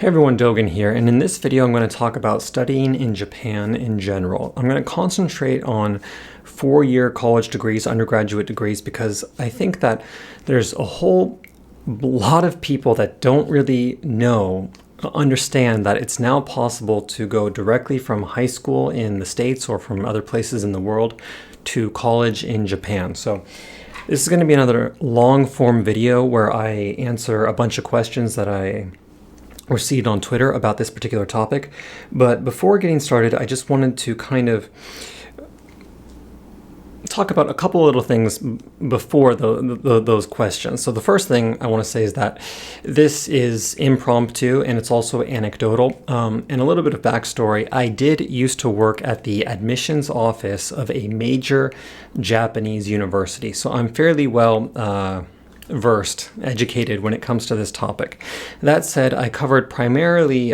Hey everyone, Dogen here, and in this video I'm going to talk about studying in Japan in general. I'm going to concentrate on four-year college degrees, undergraduate degrees, because I think that there's a whole lot of people that don't really understand that it's now possible to go directly from high school in the States or from other places in the world to college in Japan. So this is going to be another long-form video where I answer a bunch of questions that I received on Twitter about this particular topic. But before getting started, I just wanted to kind of talk about a couple little things before those questions. So the first thing I want to say is that this is impromptu and it's also anecdotal. And a little bit of backstory, I did used to work at the admissions office of a major Japanese university. So I'm fairly well educated when it comes to this topic. That said, I covered primarily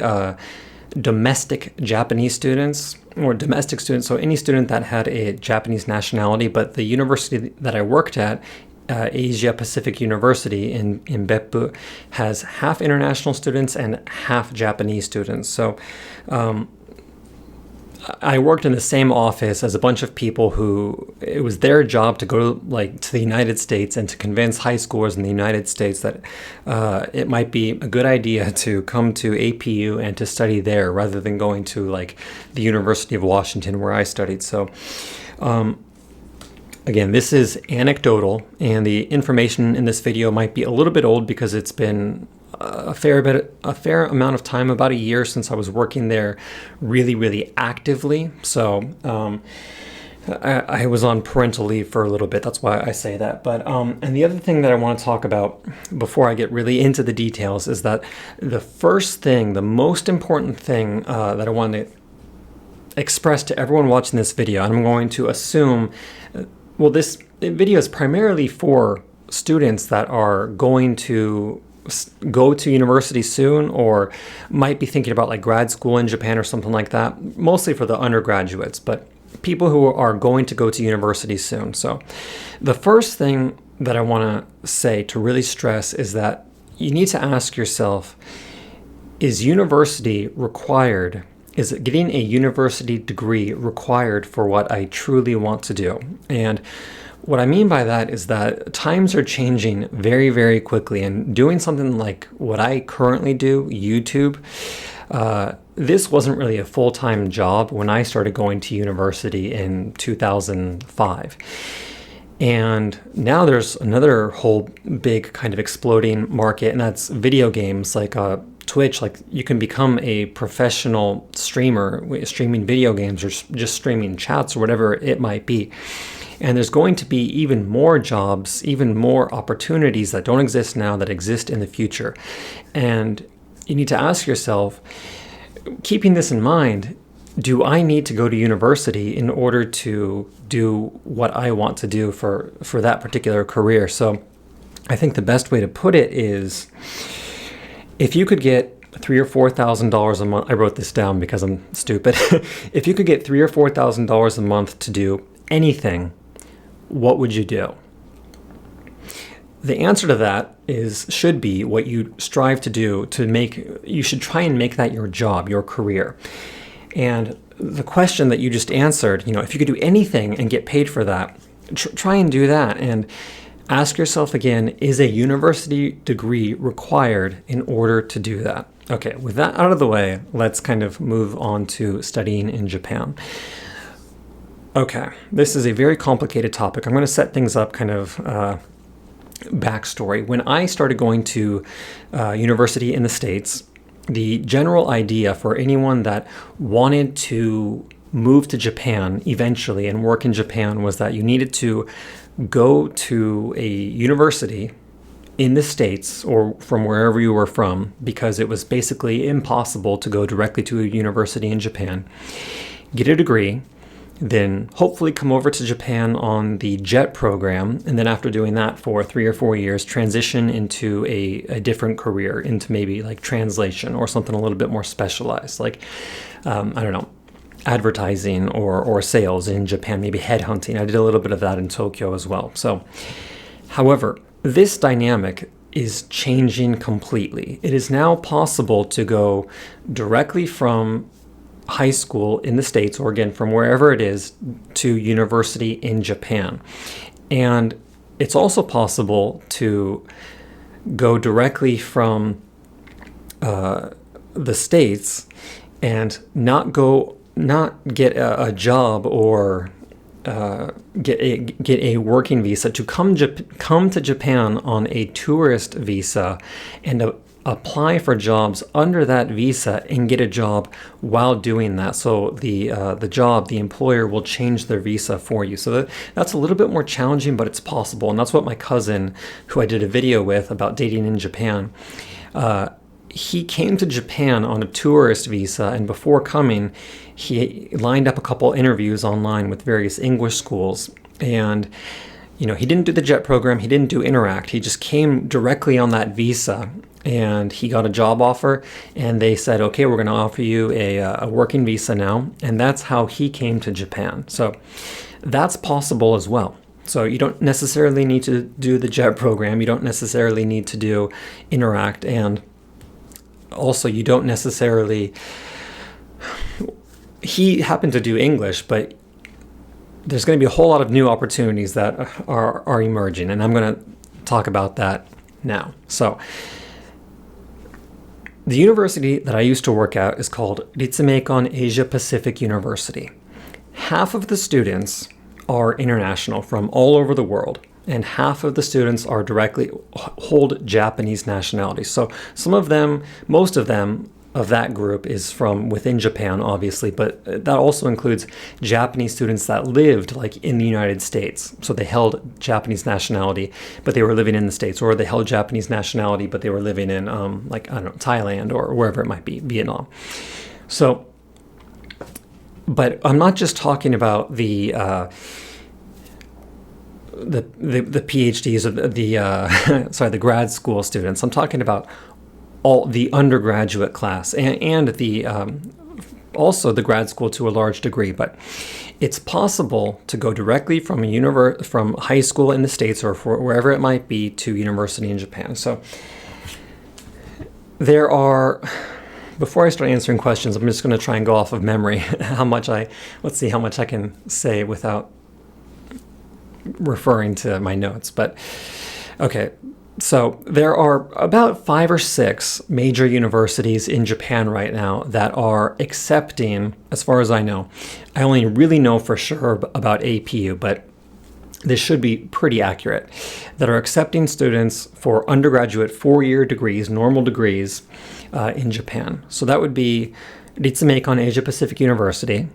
domestic Japanese students or domestic students, so any student that had a Japanese nationality, but the university that I worked at, Asia Pacific University in Beppu, has half international students and half Japanese students. So I worked in the same office as a bunch of people who it was their job to go to the United States and to convince high schoolers in the United States that it might be a good idea to come to APU and to study there rather than going to the University of Washington where I studied. So again, this is anecdotal, and the information in this video might be a little bit old because it's been a fair amount of time, about a year, since I was working there really actively. So I was on parental leave for a little bit. That's why I say that. But and the other thing that I want to talk about before I get really into the details is that the first thing, the most important thing that I want to express to everyone watching this video, and I'm going to assume, well, this video is primarily for students that are going to go to university soon or might be thinking about grad school in Japan or something like that, mostly for the undergraduates, but people who are going to go to university soon. So the first thing that I want to say, to really stress, is that you need to ask yourself, is university required? Is getting a university degree required for what I truly want to do? And what I mean by that is that times are changing very quickly, and doing something like what I currently do, YouTube, this wasn't really a full-time job when I started going to university in 2005. And now there's another whole big kind of exploding market, and that's video games like Twitch. You can become a professional streamer streaming video games or just streaming chats or whatever it might be. And there's going to be even more jobs, even more opportunities that don't exist now that exist in the future. And you need to ask yourself, keeping this in mind, do I need to go to university in order to do what I want to do for that particular career? So I think the best way to put it is, if you could get $3,000 or $4,000 a month, I wrote this down because I'm stupid. If you could get $3,000 or $4,000 a month to do anything, what would you do? The answer to that should be what you strive to do you should try and make that your job, your career. And the question that you just answered, if you could do anything and get paid for that, try and do that. And ask yourself again, is a university degree required in order to do that? Okay, with that out of the way, let's kind of move on to studying in Japan. Okay, this is a very complicated topic. I'm going to set things up kind of backstory. When I started going to university in the States, the general idea for anyone that wanted to move to Japan eventually and work in Japan was that you needed to go to a university in the States or from wherever you were from, because it was basically impossible to go directly to a university in Japan, get a degree, then hopefully come over to Japan on the JET program, and then after doing that for 3 or 4 years, transition into a different career, into maybe translation or something a little bit more specialized, I don't know, advertising or sales in Japan, maybe headhunting. I did a little bit of that in Tokyo as well. So, however, this dynamic is changing completely. It is now possible to go directly from high school in the States, or again, from wherever it is, to university in Japan. And it's also possible to go directly from the States and not get a job or get a working visa, to come to Japan on a tourist visa and apply for jobs under that visa and get a job while doing that. So the employer will change their visa for you. So that's a little bit more challenging, but it's possible. And that's what my cousin, who I did a video with about dating in Japan, he came to Japan on a tourist visa, and before coming, he lined up a couple interviews online with various English schools. And he didn't do the JET program, he didn't do Interact, he just came directly on that visa, and he got a job offer, and they said, okay, we're going to offer you a working visa now. And that's how he came to Japan. So that's possible as well. So you don't necessarily need to do the JET program, you don't necessarily need to do Interact, and also you don't necessarily, he happened to do English, but there's going to be a whole lot of new opportunities that are emerging, and I'm going to talk about that now. So the university that I used to work at is called Ritsumeikan Asia Pacific University. Half of the students are international from all over the world, and half of the students are directly hold Japanese nationality. So most of them of that group is from within Japan, obviously, but that also includes Japanese students that lived in the United States. So they held Japanese nationality, but they were living in the States, or they held Japanese nationality, but they were living in Thailand or wherever it might be, Vietnam. So, but I'm not just talking about the PhDs of the grad school students. I'm talking about all the undergraduate class and the also the grad school to a large degree. But it's possible to go directly from from high school in the States, or wherever it might be, to university in Japan. So there are. Before I start answering questions, I'm just going to try and go off of memory let's see how much I can say without referring to my notes. But okay, so there are about 5 or 6 major universities in Japan right now that are accepting, as far as I know. I only really know for sure about APU, but this should be pretty accurate, that are accepting students for undergraduate 4-year degrees, normal degrees, in Japan. So that would be Ritsumeikan Asia Pacific University,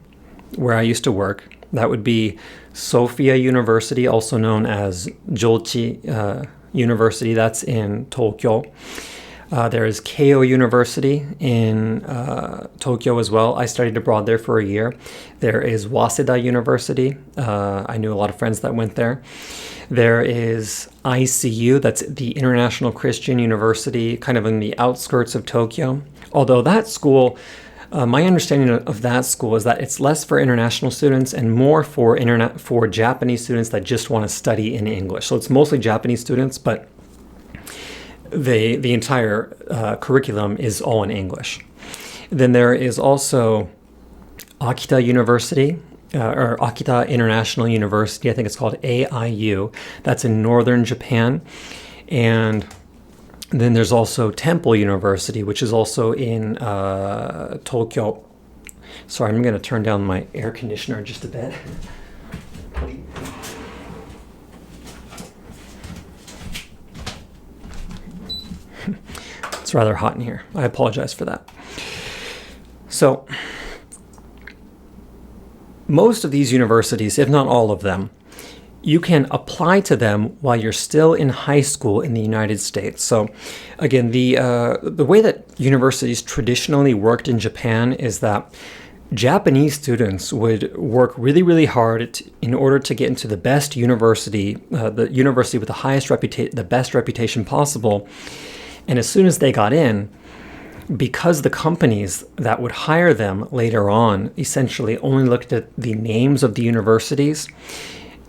where I used to work. That would be Sophia University, also known as Jochi University. That's in Tokyo. There is Keio University in Tokyo as well. I studied abroad there for a year. There is Waseda University. I knew a lot of friends that went there. There is ICU, that's the International Christian University, kind of in the outskirts of Tokyo. Although that school, my understanding of that school is that it's less for international students and more for Japanese students that just want to study in English. So it's mostly Japanese students, but the entire curriculum is all in English. Then there is also Akita University, or Akita International University. I think it's called AIU. That's in northern Japan. And then there's also Temple University, which is also in Tokyo. Sorry, I'm going to turn down my air conditioner just a bit. It's rather hot in here. I apologize for that. So, most of these universities, if not all of them, you can apply to them while you're still in high school in the United States. So again, the way that universities traditionally worked in Japan is that Japanese students would work really, really hard in order to get into the best university, the university with the best reputation possible. And as soon as they got in, because the companies that would hire them later on essentially only looked at the names of the universities,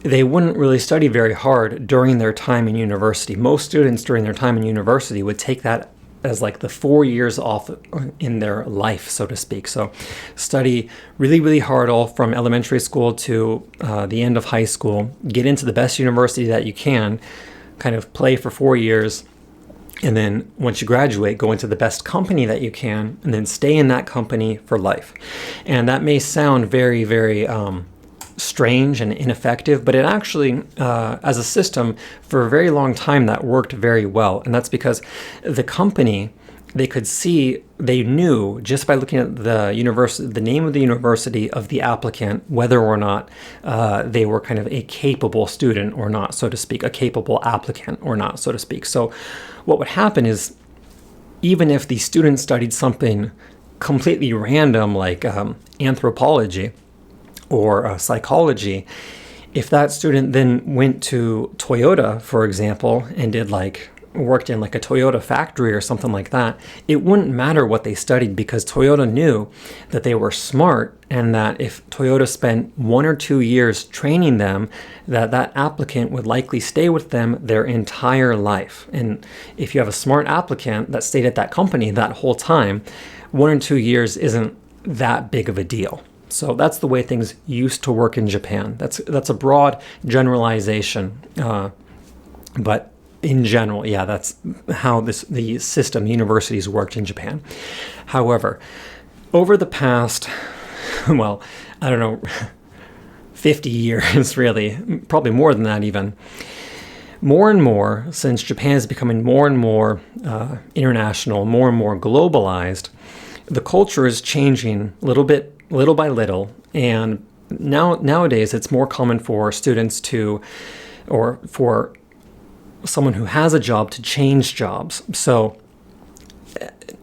they wouldn't really study very hard during their time in university. Most students during their time in university would take that as like the 4 years off in their life, so to speak. So study really, really hard all from elementary school to the end of high school, get into the best university that you can, kind of play for 4 years, and then once you graduate, go into the best company that you can, and then stay in that company for life. And that may sound very, very strange and ineffective, but it actually, as a system, for a very long time, that worked very well. And that's because the company, they knew just by looking at the university, the name of the university of the applicant, whether or not they were kind of a capable student or not, so to speak, a capable applicant or not, so to speak. So what would happen is, even if the student studied something completely random like anthropology or psychology, if that student then went to Toyota, for example, and worked in like a Toyota factory or something like that, it wouldn't matter what they studied, because Toyota knew that they were smart, and that if Toyota spent 1 or 2 years training them, that applicant would likely stay with them their entire life. And if you have a smart applicant that stayed at that company that whole time, 1 or 2 years isn't that big of a deal. So that's the way things used to work in Japan. That's a broad generalization, but in general, yeah, that's how the system, universities worked in Japan. However, over the past, well, I don't know, 50 years really, probably more than that even, more and more, since Japan is becoming more and more international, more and more globalized, the culture is changing little by little, and nowadays it's more common for students to, or for someone who has a job, to change jobs. So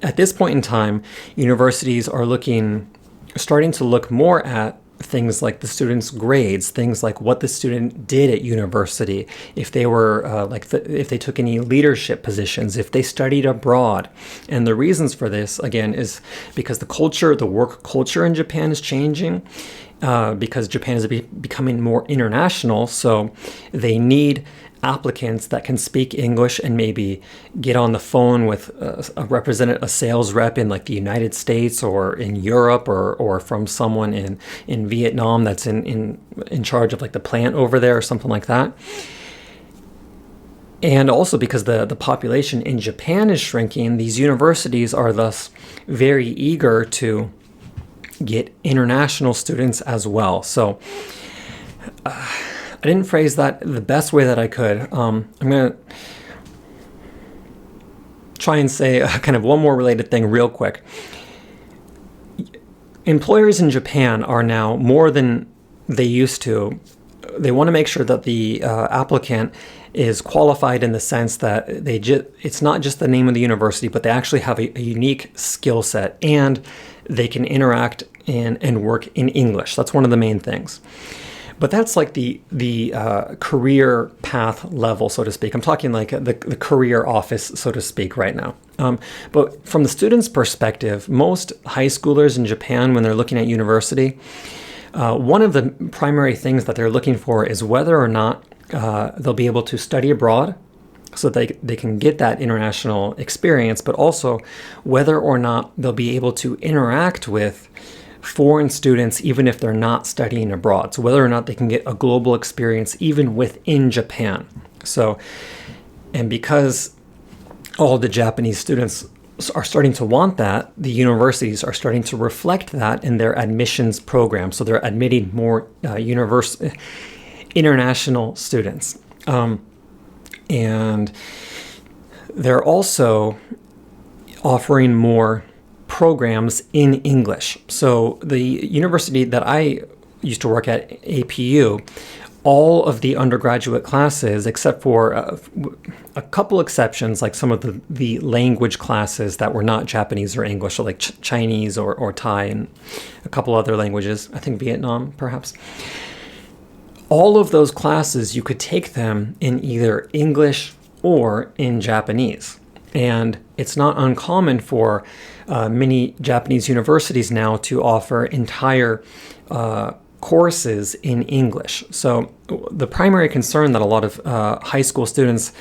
at this point in time, universities are starting to look more at things like the student's grades, things like what the student did at university, if they were if they took any leadership positions, if they studied abroad. And the reasons for this, again, is because the work culture in Japan is changing, because Japan is becoming more international. So they need applicants that can speak English and maybe get on the phone with a sales rep in like the United States or in Europe, or from someone in Vietnam that's in charge of like the plant over there or something like that. And also because the population in Japan is shrinking, these universities are thus very eager to get international students as well. So I didn't phrase that the best way that I could. I'm going to try and say kind of one more related thing real quick. Employers in Japan are now, more than they used to, they want to make sure that the applicant is qualified in the sense that it's not just the name of the university, but they actually have a unique skill set, and they can interact and work in English. That's one of the main things. But that's like the career path level, so to speak. I'm talking like the career office, so to speak, right now. But from the student's perspective, most high schoolers in Japan, when they're looking at university, one of the primary things that they're looking for is whether or not they'll be able to study abroad, so they can get that international experience, but also whether or not they'll be able to interact with foreign students even if they're not studying abroad. So whether or not they can get a global experience even within Japan. So, and because all the Japanese students are starting to want that, the universities are starting to reflect that in their admissions program. So they're admitting more international students. And they're also offering more programs in English. So the university that I used to work at, APU, all of the undergraduate classes, except for a couple exceptions, like some of the language classes that were not Japanese or English, so like Chinese or Thai and a couple other languages, I think Vietnam perhaps. All of those classes, you could take them in either English or in Japanese. And it's not uncommon for many Japanese universities now to offer entire courses in English. So the primary concern that a lot of high school students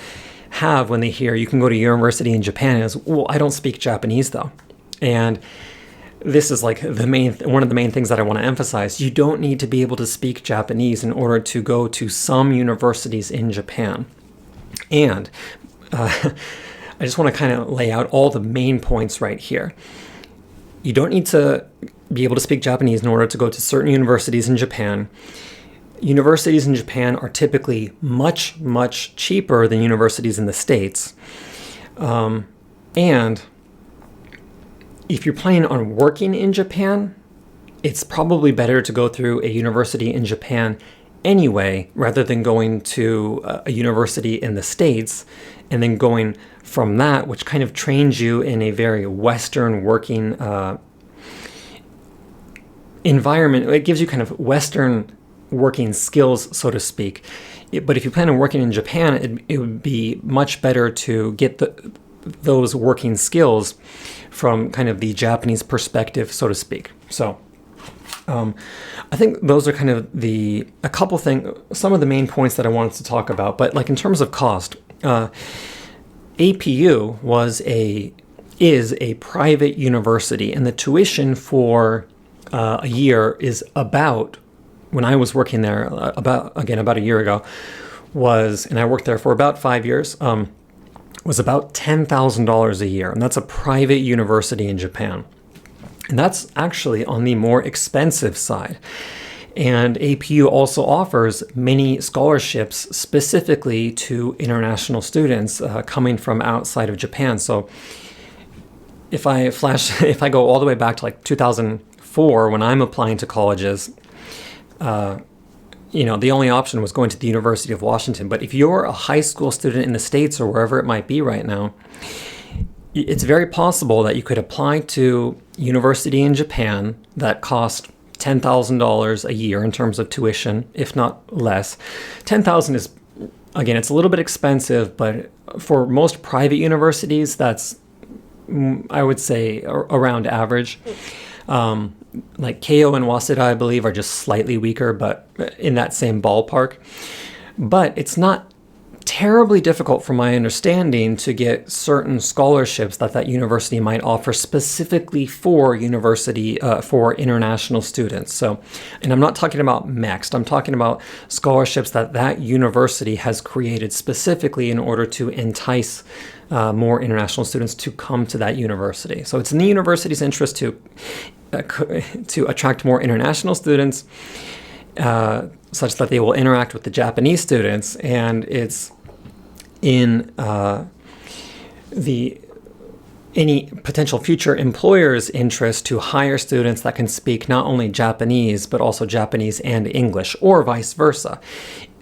have when they hear you can go to university in Japan is, well, I don't speak Japanese though. And this is like one of the main things that I want to emphasize. You don't need to be able to speak Japanese in order to go to some universities in Japan. And I just want to kind of lay out all the main points right here. You don't need to be able to speak Japanese in order to go to certain universities in Japan. Universities in Japan are typically much, much cheaper than universities in the States. And if you're planning on working in Japan, it's probably better to go through a university in Japan anyway, rather than going to a university in the States and then going from that, which kind of trains you in a very Western working environment. It gives you kind of Western working skills, so to speak. But if you plan on working in Japan, it would be much better to get those working skills from kind of the Japanese perspective, so to speak. So I think those are kind of some of the main points that I wanted to talk about. But like in terms of cost, APU is a private university, and the tuition for a year is about, when I was working there about a year ago, and I worked there for about 5 years, was about $10,000 a year. And that's a private university in Japan. And that's actually on the more expensive side. And APU also offers many scholarships specifically to international students coming from outside of Japan. So if I go all the way back to like 2004, when I'm applying to colleges, the only option was going to the University of Washington. But if you're a high school student in the States or wherever it might be right now, it's very possible that you could apply to university in Japan that cost $10,000 a year in terms of tuition, if not less. $10,000 is, again, it's a little bit expensive, but for most private universities, that's, I would say, around average. Like Keio and Waseda, I believe, are just slightly weaker, but in that same ballpark. But it's not terribly difficult, from my understanding, to get certain scholarships that university might offer specifically for for international students. So, and I'm not talking about mixed. I'm talking about scholarships that university has created specifically in order to entice more international students to come to that university. So it's in the university's interest to attract more international students, such that they will interact with the Japanese students, and it's in any potential future employer's interest to hire students that can speak not only Japanese but also Japanese and English, or vice versa.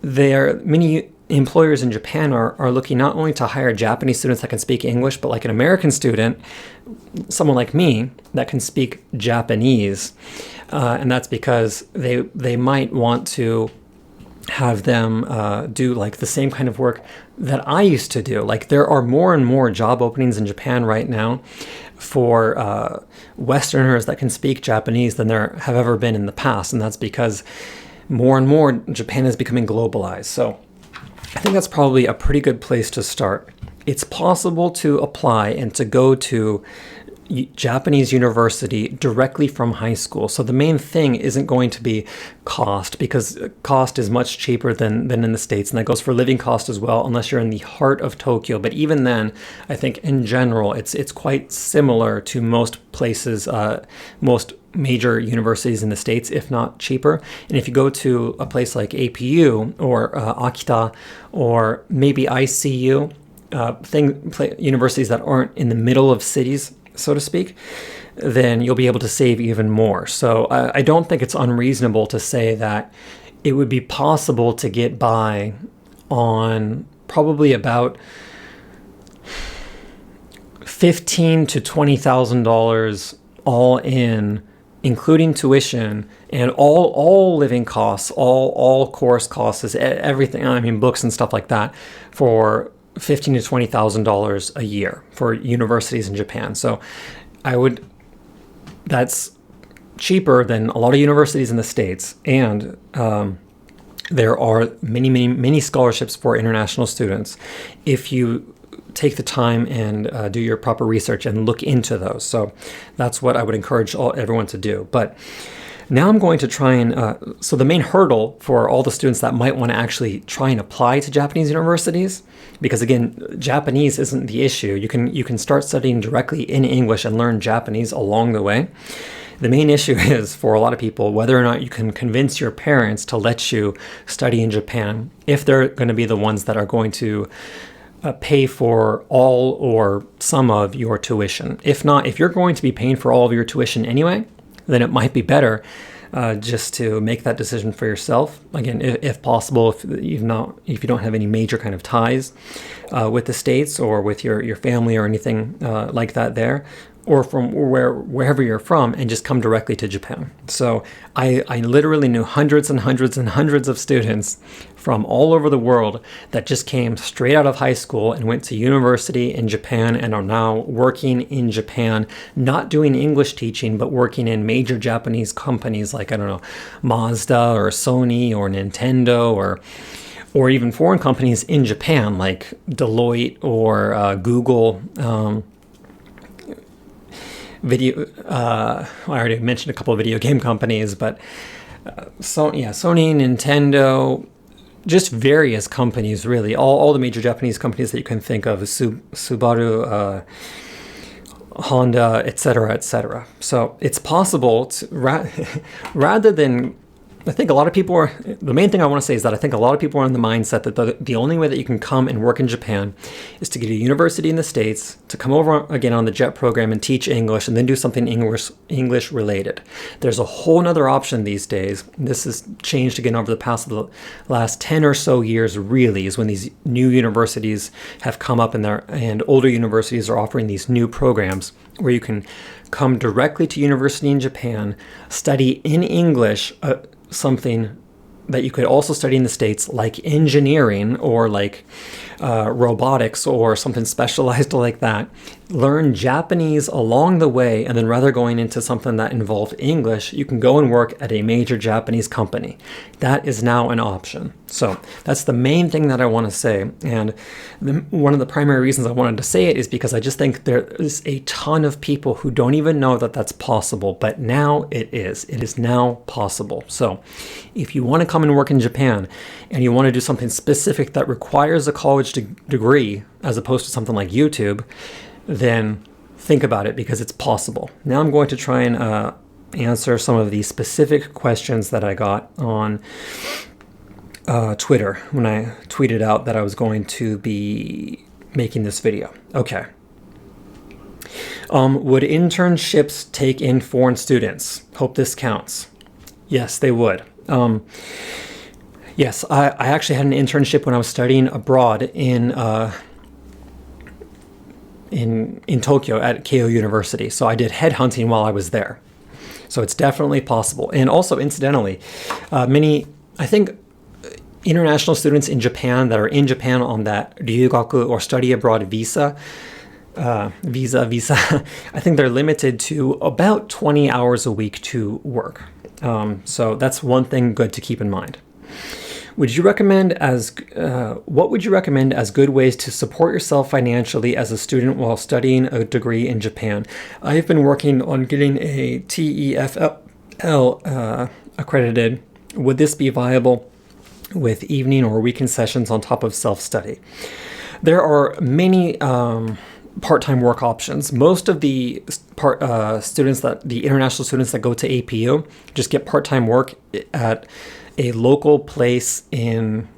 Many employers in Japan are looking not only to hire Japanese students that can speak English, but like an American student, someone like me, that can speak Japanese. And that's because they might want to have them do like the same kind of work that I used to do. Like there are more and more job openings in Japan right now for Westerners that can speak Japanese than there have ever been in the past. And that's because more and more Japan is becoming globalized. So I think that's probably a pretty good place to start. It's possible to apply and to go to Japanese university directly from high school. So the main thing isn't going to be cost, because cost is much cheaper than in the States, and that goes for living cost as well, unless you're in the heart of Tokyo. But even then, I think in general, it's quite similar to most places, most major universities in the States, if not cheaper. And if you go to a place like APU or Akita or maybe ICU, universities that aren't in the middle of cities, so to speak, then you'll be able to save even more. So I don't think it's unreasonable to say that it would be possible to get by on probably about $15,000 to $20,000 all in, including tuition and all living costs, all course costs, everything. I mean, books and stuff like that, for $15,000 to $20,000 a year for universities in Japan. So that's cheaper than a lot of universities in the States, and there are many scholarships for international students if you take the time and do your proper research and look into those. So that's what I would encourage everyone to do. But now I'm going to try and, so the main hurdle for all the students that might want to actually try and apply to Japanese universities, because again, Japanese isn't the issue. You can start studying directly in English and learn Japanese along the way. The main issue is, for a lot of people, whether or not you can convince your parents to let you study in Japan, if they're going to be the ones that are going to pay for all or some of your tuition. If not, if you're going to be paying for all of your tuition anyway, then it might be better just to make that decision for yourself. Again, if possible, if you don't have any major kind of ties with the States or with your family or anything like that there, or from wherever you're from, and just come directly to Japan. So I literally knew hundreds and hundreds and hundreds of students from all over the world that just came straight out of high school and went to university in Japan and are now working in Japan, not doing English teaching, but working in major Japanese companies like, I don't know, Mazda or Sony or Nintendo or even foreign companies in Japan like Deloitte or Google. I already mentioned a couple of video game companies, but Sony, Nintendo, just various companies, really, all the major Japanese companies that you can think of, Subaru, Honda, etc., etc. So it's possible to, rather than, I think a lot of people are, the main thing I want to say is that I think a lot of people are in the mindset that the only way that you can come and work in Japan is to get a university in the States, to come over again on the JET program and teach English, and then do something English related. There's a whole nother option these days. This has changed again over the last 10 or so years, really, is when these new universities have come up and older universities are offering these new programs where you can come directly to university in Japan, study in English, something that you could also study in the States, like engineering or like robotics or something specialized like that. Learn Japanese along the way, and then rather going into something that involved English, you can go and work at a major Japanese company. That is now an option. So that's the main thing that I want to say. And one of the primary reasons I wanted to say it is because I just think there is a ton of people who don't even know that that's possible, but now it is. It is now possible. So if you want to come and work in Japan and you want to do something specific that requires a college degree as opposed to something like YouTube, then think about it, because it's possible. Now I'm going to try and answer some of the specific questions that I got on Twitter when I tweeted out that I was going to be making this video. Okay. Would internships take in foreign students? Hope this counts. Yes, they would. Yes, I actually had an internship when I was studying abroad in Tokyo at Keio University. So I did headhunting while I was there. So it's definitely possible. And also, incidentally, I think international students in Japan that are in Japan on that ryugaku or study abroad visa, I think they're limited to about 20 hours a week to work. So that's one thing good to keep in mind. What would you recommend as good ways to support yourself financially as a student while studying a degree in Japan? I've been working on getting a TEFL accredited. Would this be viable with evening or weekend sessions on top of self-study? There are many part-time work options. Most of the international students that go to APU just get part-time work at a local place in,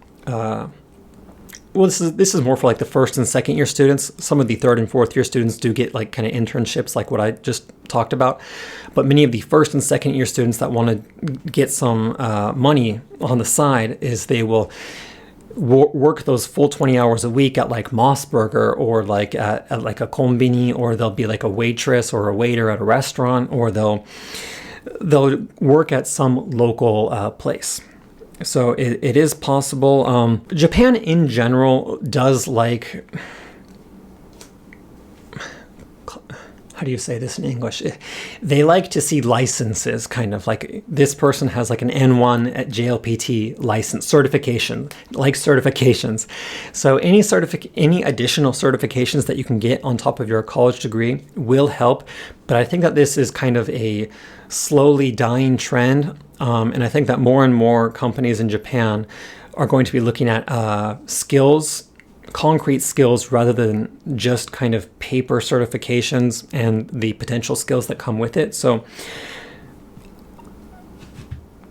this is more for like the first and second year students. Some of the third and fourth year students do get like kind of internships like what I just talked about. But many of the first and second year students that want to get some money on the side is they will work those full 20 hours a week at like Mossburger or like at like a konbini, or they'll be like a waitress or a waiter at a restaurant, or they'll work at some local place. So it is possible. Japan in general does like, how how do you say this in English? They like to see licenses, kind of like this person has like an N1 at JLPT license certification, like certifications. So any additional certifications that you can get on top of your college degree will help. But I think that this is kind of a slowly dying trend. And I think that more and more companies in Japan are going to be looking at skills, concrete skills, rather than just kind of paper certifications and the potential skills that come with it. So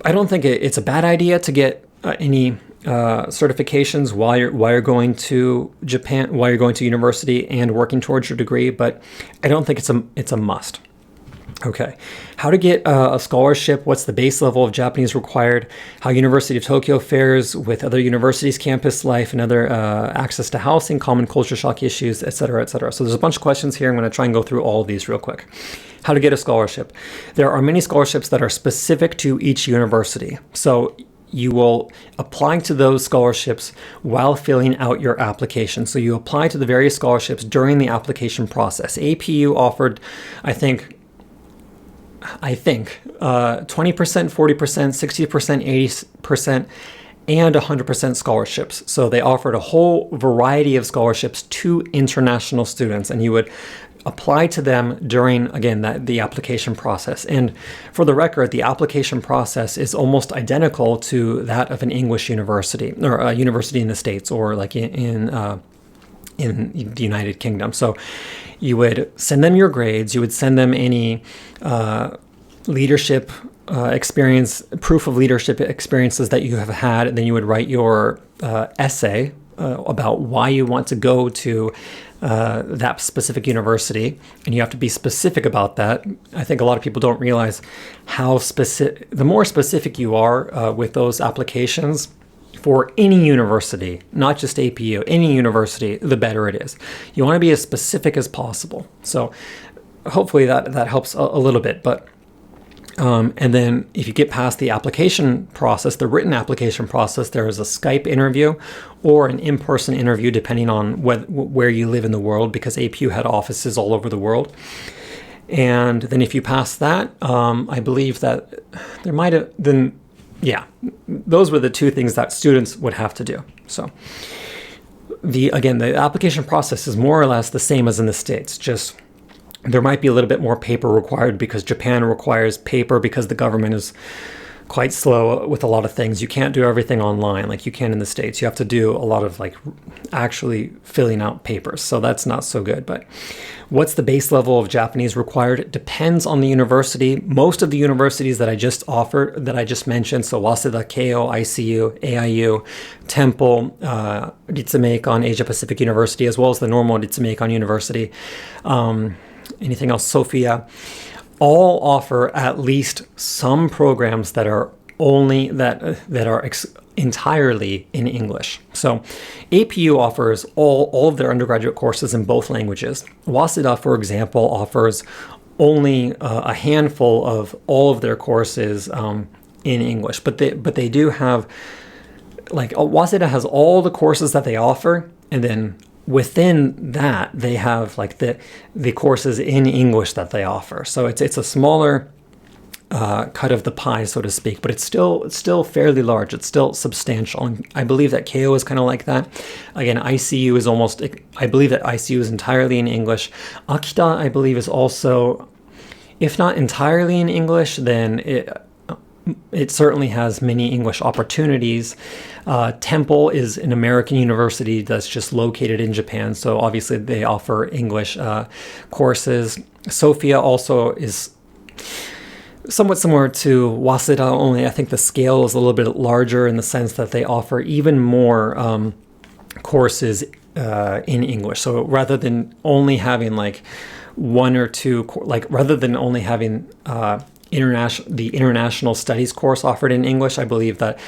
I don't think it's a bad idea to get any certifications while you're going to Japan, while you're going to university and working towards your degree, but I don't think it's a must. Okay, how to get a scholarship, what's the base level of Japanese required, how University of Tokyo fares with other universities, campus life, and other access to housing, common culture shock issues, etc., etc. So there's a bunch of questions here. I'm going to try and go through all of these real quick. How to get a scholarship. There are many scholarships that are specific to each university. So you will apply to those scholarships while filling out your application. So you apply to the various scholarships during the application process. APU offered, I think 20%, 40%, 60%, 80%, and 100% scholarships. So they offered a whole variety of scholarships to international students, and you would apply to them during, again, the application process. And for the record, the application process is almost identical to that of an English university or a university in the States, or like in the United Kingdom. So you would send them your grades, you would send them any leadership experience, proof of leadership experiences that you have had, and then you would write your essay about why you want to go to that specific university, and you have to be specific about that. I think a lot of people don't realize how specific, the more specific you are with those applications, for any university, not just APU, any university, the better it is. You want to be as specific as possible. So hopefully that helps a little bit. But and then if you get past the application process, the written application process, there is a Skype interview or an in-person interview, depending on where you live in the world, because APU had offices all over the world. And then if you pass that, I believe that there might have been, yeah, those were the two things that students would have to do. So the application process is more or less the same as in the States, just there might be a little bit more paper required because Japan requires paper because the government is quite slow with a lot of things. You can't do everything online like you can in the States. You have to do a lot of like actually filling out papers. So that's not so good. But what's the base level of Japanese required? It depends on the university. Most of the universities that I just mentioned, so Waseda, Keio, ICU, AIU, Temple, Ritsumeikan, Asia Pacific University, as well as the normal Ritsumeikan University, anything else, Sophia, all offer at least some programs that are entirely in English. So APU offers all of their undergraduate courses in both languages. Waseda, for example, offers only a handful of all of their courses in English, but they do have, like, Waseda has all the courses that they offer, and then within that, they have like the courses in English that they offer. So it's a smaller cut of the pie, so to speak, but it's still fairly large. It's still substantial. And I believe that KO is kind of like that. Again, ICU is I believe that ICU is entirely in English. Akita, I believe, is also, if not entirely in English, then it certainly has many English opportunities. Temple is an American university that's just located in Japan, so obviously they offer English courses. Sophia also is somewhat similar to Waseda, only I think the scale is a little bit larger in the sense that they offer even more courses in English. So rather than only having like one or two, rather than only having the international studies course offered in English, I believe that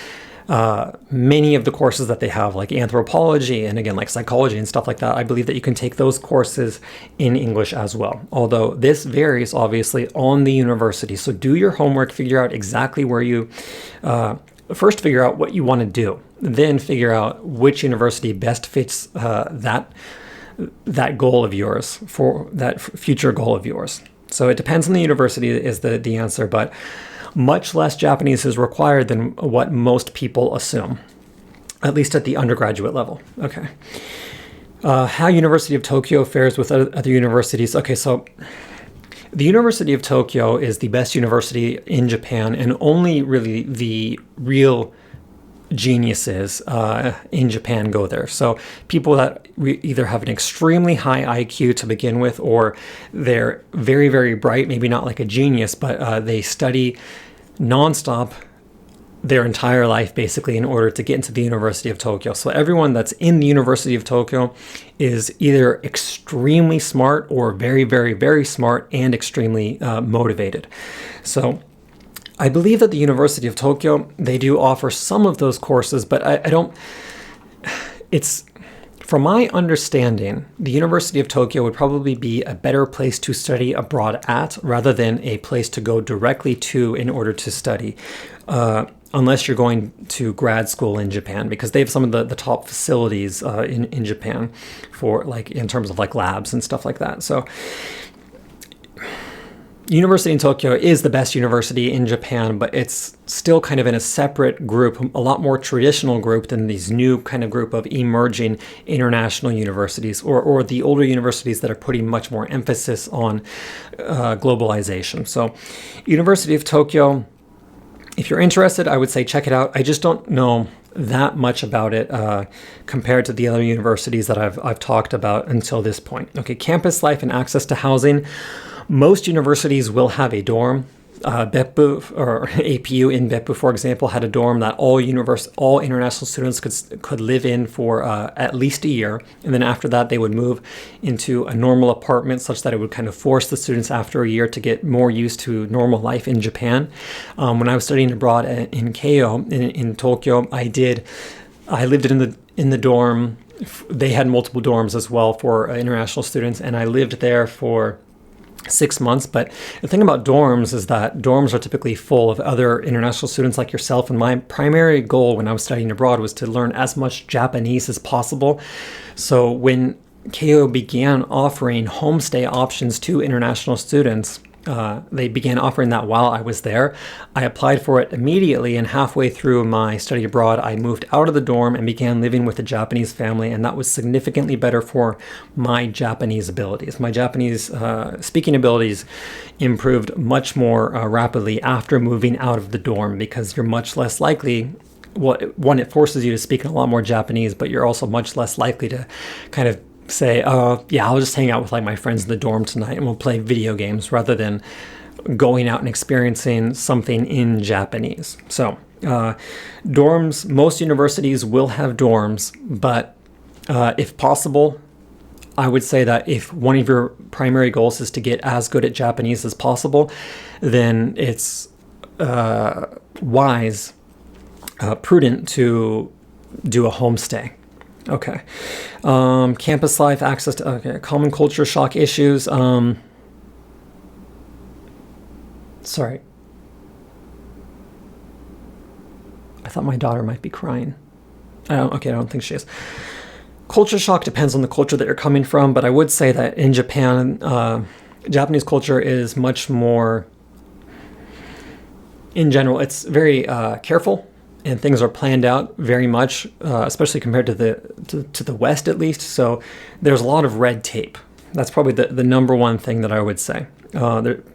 many of the courses that they have, like anthropology and again like psychology and stuff like that, I believe that you can take those courses in English as well. Although this varies obviously on the university. So do your homework, figure out exactly where you first figure out what you want to do, then figure out which university best fits that goal of yours, for that future goal of yours. So it depends on the university is the answer, but much less Japanese is required than what most people assume, at least at the undergraduate level. Okay. How University of Tokyo fares with other universities. Okay, so the University of Tokyo is the best university in Japan, and only really the real geniuses in Japan go there. So people that either have an extremely high IQ to begin with, or they're very, very bright, maybe not like a genius, but they study nonstop their entire life basically in order to get into the University of Tokyo. So everyone that's in the University of Tokyo is either extremely smart or very, very, very smart and extremely motivated. So I believe that the University of Tokyo, they do offer some of those courses, but I don't, it's, from my understanding, the University of Tokyo would probably be a better place to study abroad at rather than a place to go directly to in order to study, unless you're going to grad school in Japan, because they have some of the top facilities in Japan for like in terms of like labs and stuff like that. So University in Tokyo is the best university in Japan, but it's still kind of in a separate group, a lot more traditional group than these new kind of group of emerging international universities or the older universities that are putting much more emphasis on globalization. So University of Tokyo, if you're interested, I would say check it out. I just don't know that much about it compared to the other universities that I've talked about until this point. Okay, campus life and access to housing. Most universities will have a dorm. Beppu or APU in Beppu, for example, had a dorm that all international students could live in for at least a year. And then after that, they would move into a normal apartment such that it would kind of force the students after a year to get more used to normal life in Japan. When I was studying abroad in Keio, in Tokyo, I lived in the dorm. They had multiple dorms as well for international students, and I lived there for 6 months. But the thing about dorms is that dorms are typically full of other international students like yourself. And my primary goal when I was studying abroad was to learn as much Japanese as possible. So when Keio began offering homestay options to international students, they began offering that while I was there. I applied for it immediately, and halfway through my study abroad, I moved out of the dorm and began living with a Japanese family, and that was significantly better for my Japanese abilities. My Japanese speaking abilities improved much more rapidly after moving out of the dorm, because you're much less likely, one, it forces you to speak a lot more Japanese, but you're also much less likely to kind of say, yeah, I'll just hang out with like my friends in the dorm tonight and we'll play video games, rather than going out and experiencing something in Japanese. So dorms, most universities will have dorms, but if possible, I would say that if one of your primary goals is to get as good at Japanese as possible, then it's wise, prudent to do a homestay. Okay. Campus life, access to common culture shock issues. Sorry. I thought my daughter might be crying. I don't think she is. Culture shock depends on the culture that you're coming from, but I would say that in Japan, Japanese culture is much more, in general, it's very careful. And things are planned out very much, especially compared to the West, at least. So there's a lot of red tape. That's probably the number one thing that I would say.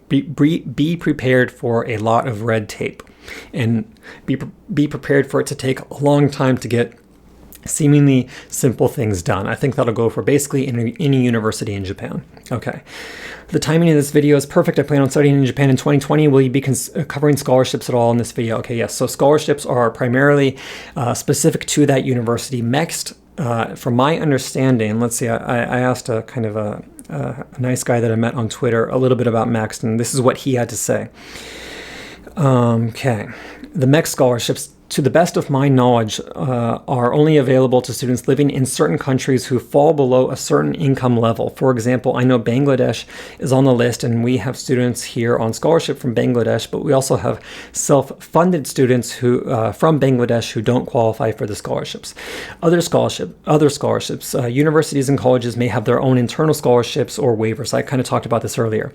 Be prepared for a lot of red tape, and be prepared for it to take a long time to get seemingly simple things done. I think that'll go for basically any university in Japan. Okay. The timing of this video is perfect. I plan on studying in Japan in 2020. Will you be covering scholarships at all in this video? Okay, yes. So scholarships are primarily specific to that university. MEXT, from my understanding, let's see, I asked a kind of a nice guy that I met on Twitter a little bit about MEXT, and this is what he had to say. Okay. The MEXT scholarships to the best of my knowledge, are only available to students living in certain countries who fall below a certain income level. For example, I know Bangladesh is on the list, and we have students here on scholarship from Bangladesh, but we also have self-funded students who from Bangladesh who don't qualify for the scholarships. Other scholarships, universities and colleges may have their own internal scholarships or waivers. I kind of talked about this earlier.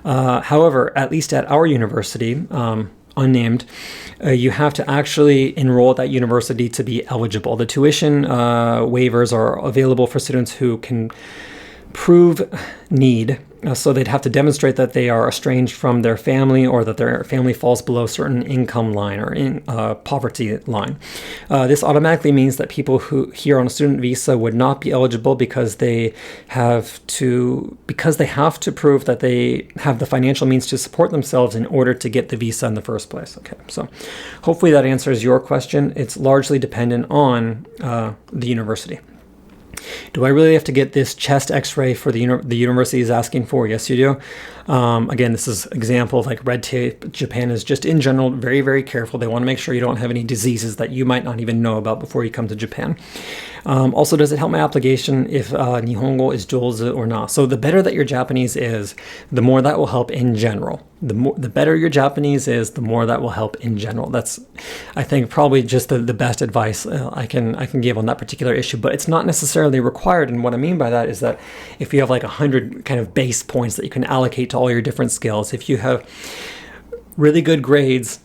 However, at least at our university, unnamed, you have to actually enroll at that university to be eligible. The tuition waivers are available for students who can prove need. So they'd have to demonstrate that they are estranged from their family, or that their family falls below a certain income line or poverty line. This automatically means that people who here on a student visa would not be eligible because they have to prove that they have the financial means to support themselves in order to get the visa in the first place. Okay, so hopefully that answers your question. It's largely dependent on the university. Do I really have to get this chest x-ray for the university is asking for? Yes, you do. Again, this is an example of like red tape. Japan is just in general very, very careful. They want to make sure you don't have any diseases that you might not even know about before you come to Japan. Also, does it help my application if Nihongo is jozu or not? So the better that your Japanese is, the more that will help in general. The better your Japanese is, the more that will help in general. That's, I think, probably just the best advice I can give on that particular issue. But it's not necessarily required. And what I mean by that is that if you have like 100 kind of base points that you can allocate to all your different skills, if you have really good grades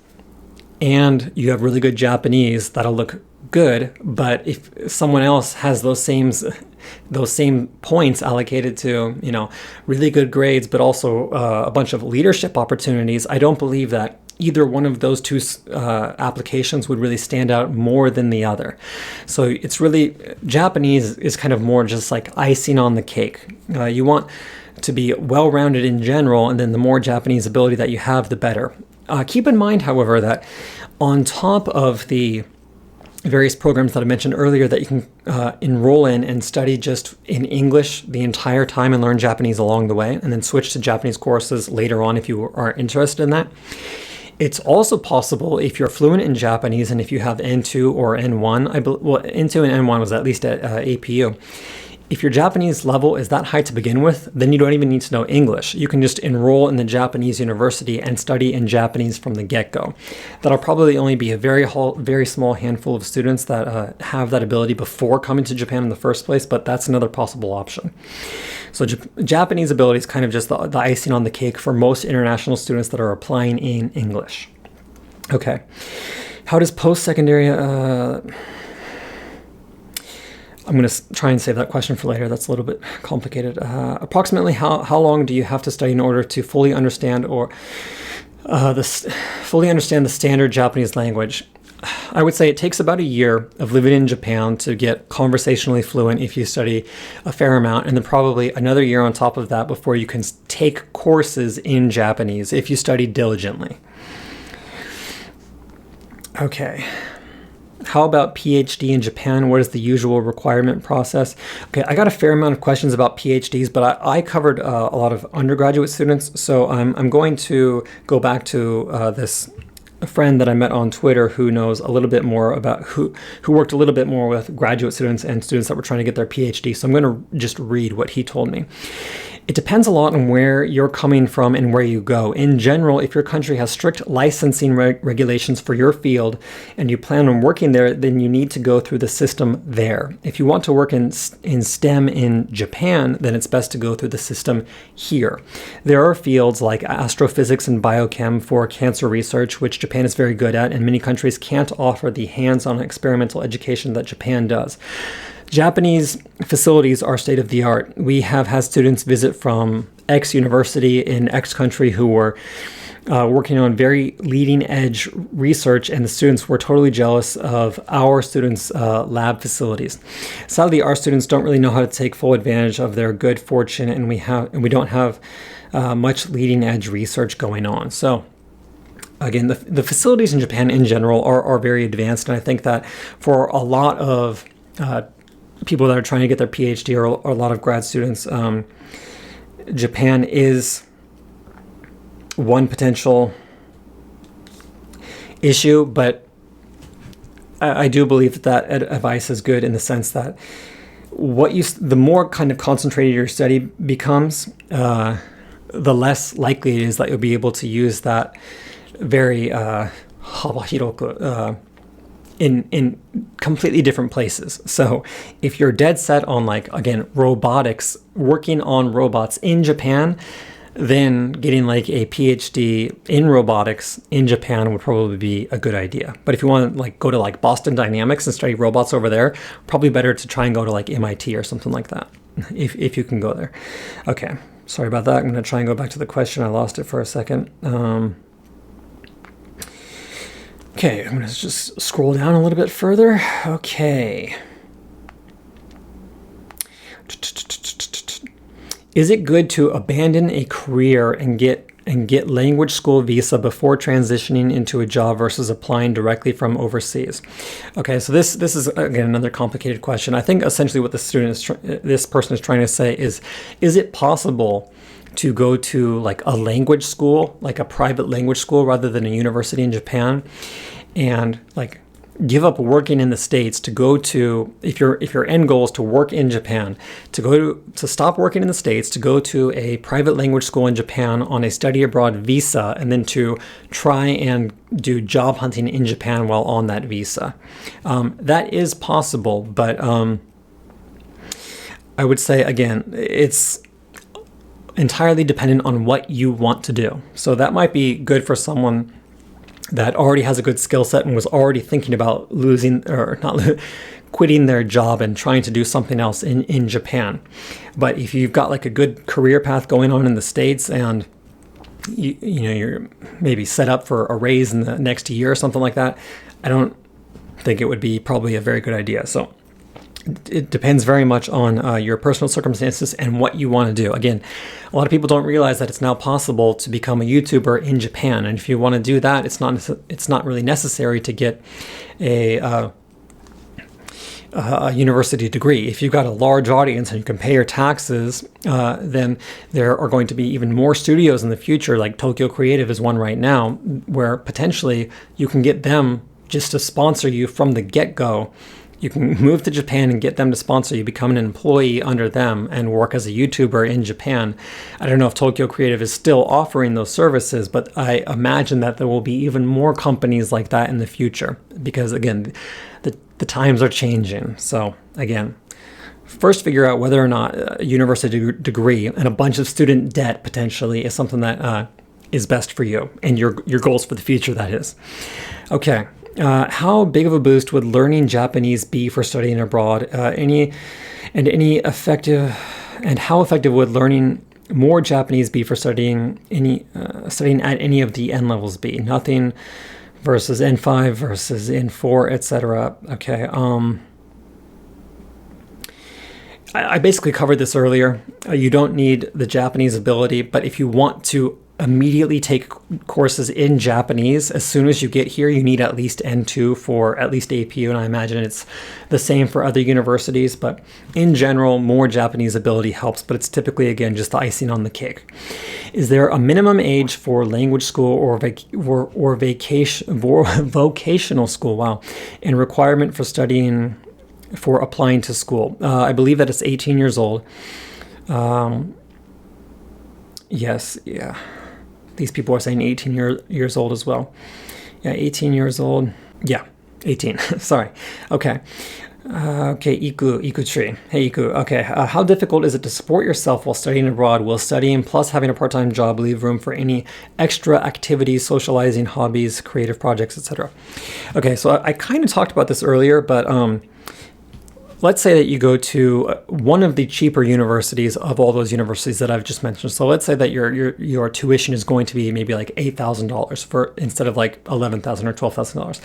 and you have really good Japanese, that'll look good. But if someone else has those same points allocated to, really good grades, but also a bunch of leadership opportunities, I don't believe that either one of those two applications would really stand out more than the other. So it's really, Japanese is kind of more just like icing on the cake. You want to be well-rounded in general, and then the more Japanese ability that you have, the better. Keep in mind, however, that on top of the various programs that I mentioned earlier that you can enroll in and study just in English the entire time and learn Japanese along the way, and then switch to Japanese courses later on if you are interested in that. It's also possible, if you're fluent in Japanese and if you have N2 or N1, N2 and N1 was at least at APU. If your Japanese level is that high to begin with, then you don't even need to know English. You can just enroll in the Japanese university and study in Japanese from the get-go. That'll probably only be a very small handful of students that have that ability before coming to Japan in the first place, but that's another possible option. So Japanese ability is kind of just the icing on the cake for most international students that are applying in English. Okay. How does post-secondary... I'm going to try and save that question for later. That's a little bit complicated. Approximately how long do you have to study in order to fully understand the standard Japanese language? I would say it takes about a year of living in Japan to get conversationally fluent if you study a fair amount, and then probably another year on top of that before you can take courses in Japanese if you study diligently. Okay. How about PhD in Japan? What is the usual requirement process? Okay, I got a fair amount of questions about PhDs, but I covered a lot of undergraduate students, so I'm going to go back to this friend that I met on Twitter who knows a little bit more about, who worked a little bit more with graduate students and students that were trying to get their PhD. So I'm going to just read what he told me. It depends a lot on where you're coming from and where you go. In general, if your country has strict licensing regulations for your field and you plan on working there, then you need to go through the system there. If you want to work in STEM in Japan, then it's best to go through the system here. There are fields like astrophysics and biochem for cancer research, which Japan is very good at, and many countries can't offer the hands-on experimental education that Japan does. Japanese facilities are state-of-the-art. We have had students visit from X university in X country who were working on very leading-edge research, and the students were totally jealous of our students' lab facilities. Sadly, our students don't really know how to take full advantage of their good fortune, and we don't have much leading-edge research going on. So, again, the facilities in Japan in general are very advanced, and I think that for a lot of people that are trying to get their PhD or a lot of grad students, Japan is one potential issue, but I do believe that advice is good in the sense that the more kind of concentrated your study becomes, the less likely it is that you'll be able to use that very habahiroku in completely different places. So if you're dead set on, like, again, robotics, working on robots in Japan, then getting like a PhD in robotics in Japan would probably be a good idea. But if you want to like go to like Boston Dynamics and study robots over there, probably better to try and go to like MIT or something like that, if you can go there. Okay, sorry about that. I'm going to try and go back to the question. I lost it for a second. Okay, I'm going to just scroll down a little bit further. Okay. Is it good to abandon a career and get language school visa before transitioning into a job versus applying directly from overseas? Okay, so this is again another complicated question. I think essentially what this person is trying to say is it possible to go to like a language school, like a private language school, rather than a university in Japan, and like give up working in the States to go to, if your end goal is to work in Japan, to stop working in the States, to go to a private language school in Japan on a study abroad visa, and then to try and do job hunting in Japan while on that visa. That is possible, but I would say, again, it's entirely dependent on what you want to do. So that might be good for someone that already has a good skill set and was already thinking about quitting their job and trying to do something else in Japan. But if you've got like a good career path going on in the States, and you're maybe set up for a raise in the next year or something like that, I don't think it would be probably a very good idea. So it depends very much on your personal circumstances and what you want to do. Again, a lot of people don't realize that it's now possible to become a YouTuber in Japan, and if you want to do that, it's not really necessary to get a university degree. If you've got a large audience and you can pay your taxes, then there are going to be even more studios in the future, like Tokyo Creative is one right now, where potentially you can get them just to sponsor you from the get-go. You can move to Japan and get them to sponsor you, become an employee under them, and work as a YouTuber in Japan. I don't know if Tokyo Creative is still offering those services, but I imagine that there will be even more companies like that in the future, because again, the times are changing. So again, first figure out whether or not a university degree and a bunch of student debt potentially is something that is best for you and your goals for the future, that is. Okay. How big of a boost would learning Japanese be for studying abroad? How effective would learning more Japanese be for studying at any of the N levels be? Nothing versus N5 versus N4, etc. Okay. I basically covered this earlier. You don't need the Japanese ability, but if you want to immediately take courses in Japanese, as soon as you get here, you need at least N2 for at least APU, and I imagine it's the same for other universities, but in general, more Japanese ability helps, but it's typically, again, just the icing on the cake. Is there a minimum age for language school or vocational school, and requirement for studying, for applying to school? I believe that it's 18 years old. Yes, yeah. These people are saying 18 years old as well. Yeah, 18 years old. Yeah, 18. Sorry. Okay. Ikuchi. Hey, Iku. Okay. How difficult is it to support yourself while studying abroad? Will studying plus having a part-time job leave room for any extra activities, socializing, hobbies, creative projects, etc.? Okay, so I kind of talked about this earlier, but let's say that you go to one of the cheaper universities of all those universities that I've just mentioned. So let's say that your tuition is going to be maybe like $8,000 for instead of like $11,000 or $12,000.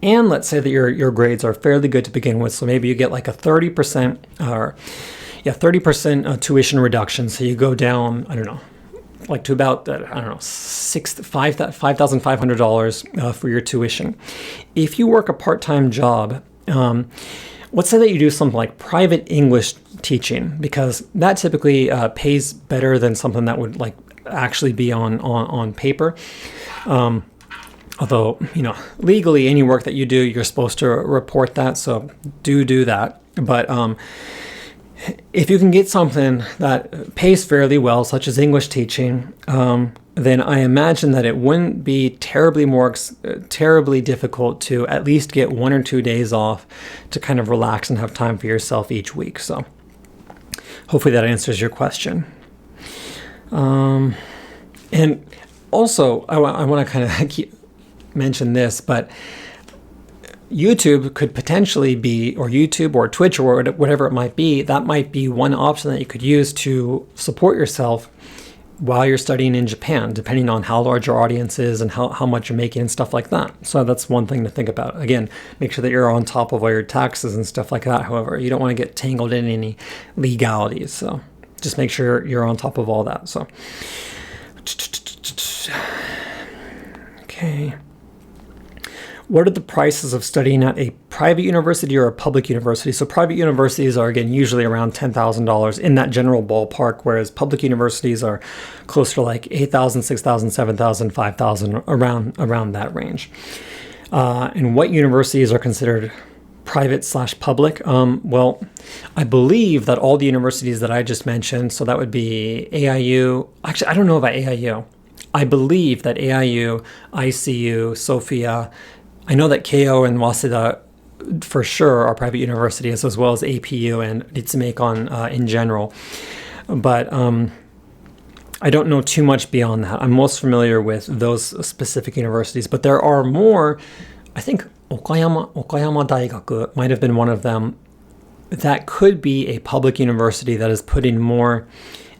And let's say that your grades are fairly good to begin with. So maybe you get like a 30% tuition reduction. So you go down, I don't know, like to about, $5,500 for your tuition. If you work a part-time job, let's say that you do something like private English teaching, because that typically pays better than something that would like actually be on paper. Although, legally, any work that you do, you're supposed to report that. So do that. But if you can get something that pays fairly well, such as English teaching, then I imagine that it wouldn't be terribly difficult to at least get 1 or 2 days off to kind of relax and have time for yourself each week. So hopefully that answers your question. And also, I want to kind of mention this, but YouTube could potentially be, or YouTube or Twitch or whatever it might be, that might be one option that you could use to support yourself while you're studying in Japan, depending on how large your audience is and how much you're making and stuff like that. So that's one thing to think about. Again, make sure that you're on top of all your taxes and stuff like that. However, you don't want to get tangled in any legalities. So just make sure you're on top of all that. So, okay. What are the prices of studying at a private university or a public university? So private universities are, again, usually around $10,000 in that general ballpark, whereas public universities are closer to like $8,000, $6,000, $7,000, $5,000, around that range. And what universities are considered private/public? Well, I believe that all the universities that I just mentioned, so that would be AIU. Actually, I don't know about AIU. I believe that AIU, ICU, Sophia, I know that Keio and Waseda for sure are private universities, as well as APU and Ritsumeikan in general. But I don't know too much beyond that. I'm most familiar with those specific universities, but there are more. I think Okayama Daigaku might have been one of them. That could be a public university that is putting more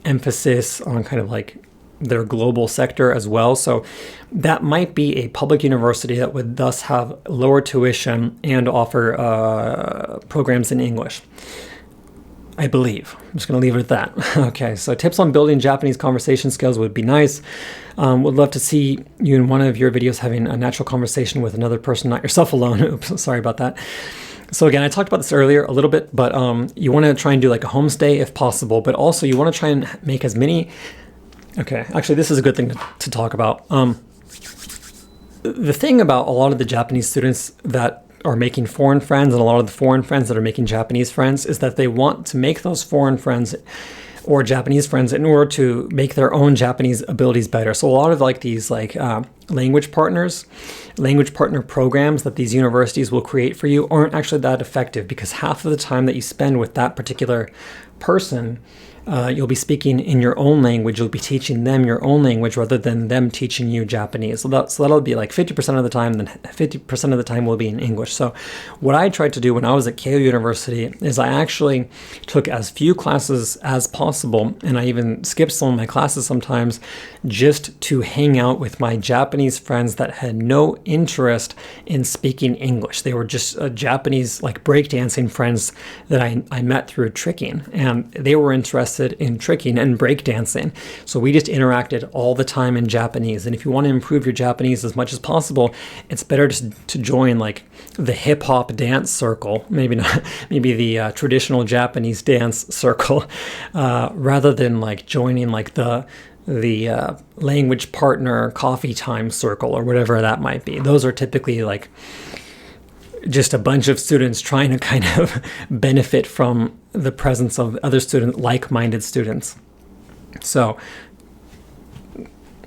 emphasis on kind of like their global sector as well. So that might be a public university that would thus have lower tuition and offer programs in English, I believe. I'm just going to leave it at that. Okay, so tips on building Japanese conversation skills would be nice. Would love to see you in one of your videos having a natural conversation with another person, not yourself alone. Oops, sorry about that. So again, I talked about this earlier a little bit, but you want to try and do like a homestay if possible, but also you want to try and make as many. Okay, actually, this is a good thing to talk about. The thing about a lot of the Japanese students that are making foreign friends and a lot of the foreign friends that are making Japanese friends is that they want to make those foreign friends or Japanese friends in order to make their own Japanese abilities better. So a lot of like these language partner programs that these universities will create for you aren't actually that effective, because half of the time that you spend with that particular person, you'll be speaking in your own language. You'll be teaching them your own language rather than them teaching you Japanese. So that'll be like 50% of the time, then 50% of the time will be in English. So what I tried to do when I was at Keio University is I actually took as few classes as possible, and I even skipped some of my classes sometimes just to hang out with my Japanese friends that had no interest in speaking English. They were just Japanese like breakdancing friends that I met through tricking, and they were interested in tricking and breakdancing. So we just interacted all the time in Japanese. And if you want to improve your Japanese as much as possible, it's better to join like the hip hop dance circle, maybe the traditional Japanese dance circle, rather than like joining like the language partner coffee time circle or whatever that might be. Those are typically like just a bunch of students trying to kind of benefit from the presence of other students, like-minded students. So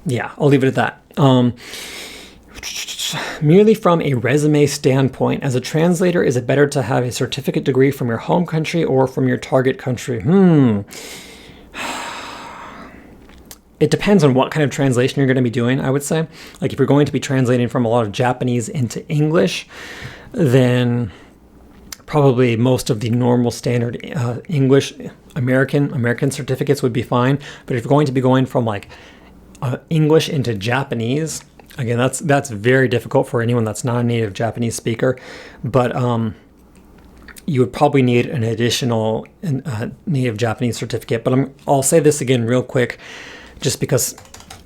yeah, I'll leave it at that. Merely from a resume standpoint, as a translator, is it better to have a certificate degree from your home country or from your target country? It depends on what kind of translation you're going to be doing, I would say. Like if you're going to be translating from a lot of Japanese into English, then probably most of the normal standard English American certificates would be fine. But if you're going to be going from like English into Japanese, again, that's very difficult for anyone that's not a native Japanese speaker. But you would probably need an additional native Japanese certificate. But I'll say this again real quick, just because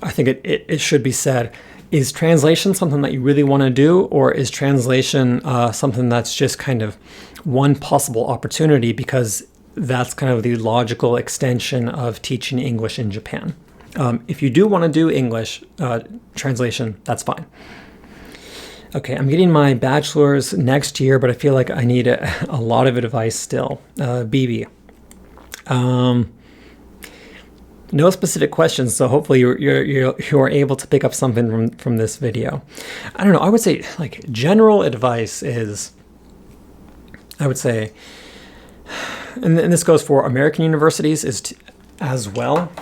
I think it should be said. Is translation something that you really want to do, or is translation something that's just kind of one possible opportunity because that's kind of the logical extension of teaching English in Japan? If you do want to do English translation, that's fine. Okay, I'm getting my bachelor's next year, but I feel like I need a lot of advice still. BB. No specific questions, so hopefully you're able to pick up something from this video. I don't know. I would say like general advice is, I would say, and this goes for American universities as well.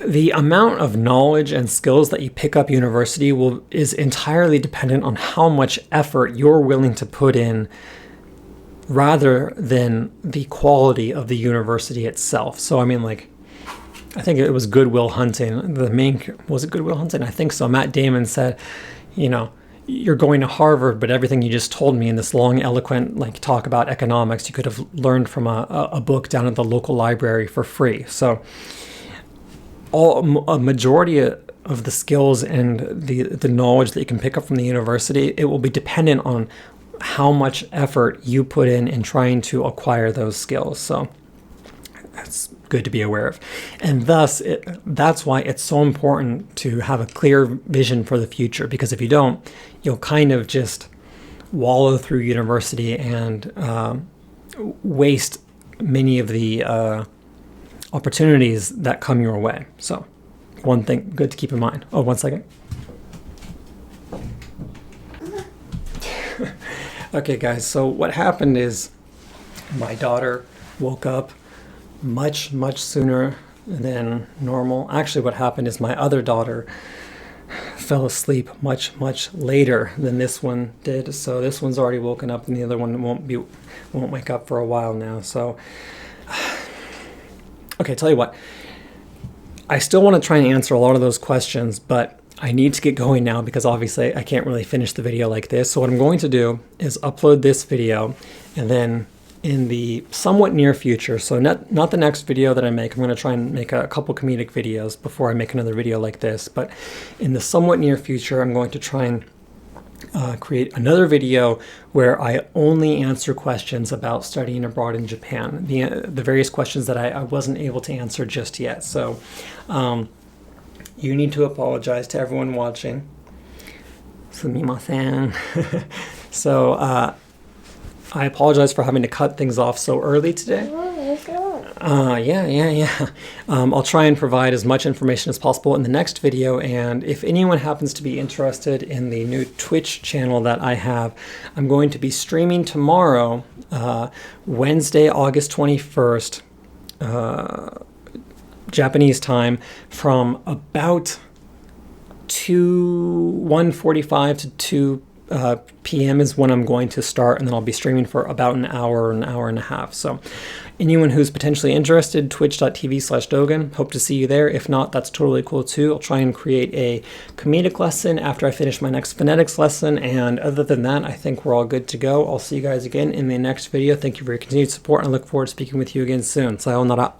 The amount of knowledge and skills that you pick up university is entirely dependent on how much effort you're willing to put in, rather than the quality of the university itself. So I mean, like, I think it was Good Will Hunting. Was it Good Will Hunting? I think so. Matt Damon said, you know, you're going to Harvard, but everything you just told me in this long, eloquent like talk about economics, you could have learned from a book down at the local library for free. So a majority of the skills and the knowledge that you can pick up from the university, it will be dependent on how much effort you put in trying to acquire those skills. So that's good to be aware of. And thus, that's why it's so important to have a clear vision for the future, because if you don't, you'll kind of just wallow through university and waste many of the opportunities that come your way. So one thing good to keep in mind. Oh, one second. Okay, guys, so what happened is my daughter woke up much sooner than normal. Actually, what happened is my other daughter fell asleep much later than this one did. So this one's already woken up and the other one won't wake up for a while now. So okay, tell you what, I still want to try and answer a lot of those questions, but I need to get going now because obviously I can't really finish the video like this. So what I'm going to do is upload this video, and then in the somewhat near future, so not the next video that I make, I'm going to try and make a couple comedic videos before I make another video like this, but in the somewhat near future, I'm going to try and create another video where I only answer questions about studying abroad in Japan, the various questions that I wasn't able to answer just yet. So you need to apologize to everyone watching. Sumimasen. So I apologize for having to cut things off so early today. Yeah. I'll try and provide as much information as possible in the next video, and if anyone happens to be interested in the new Twitch channel that I have, I'm going to be streaming tomorrow, Wednesday, August 21st, Japanese time, from about 1:45 to 2 p.m. is when I'm going to start, and then I'll be streaming for about an hour and a half. So anyone who's potentially interested, twitch.tv/Dogen, hope to see you there. If not, that's totally cool too. I'll try and create a comedic lesson after I finish my next phonetics lesson, and other than that, I think we're all good to go. I'll see you guys again in the next video. Thank you for your continued support, and I look forward to speaking with you again soon. Sayonara.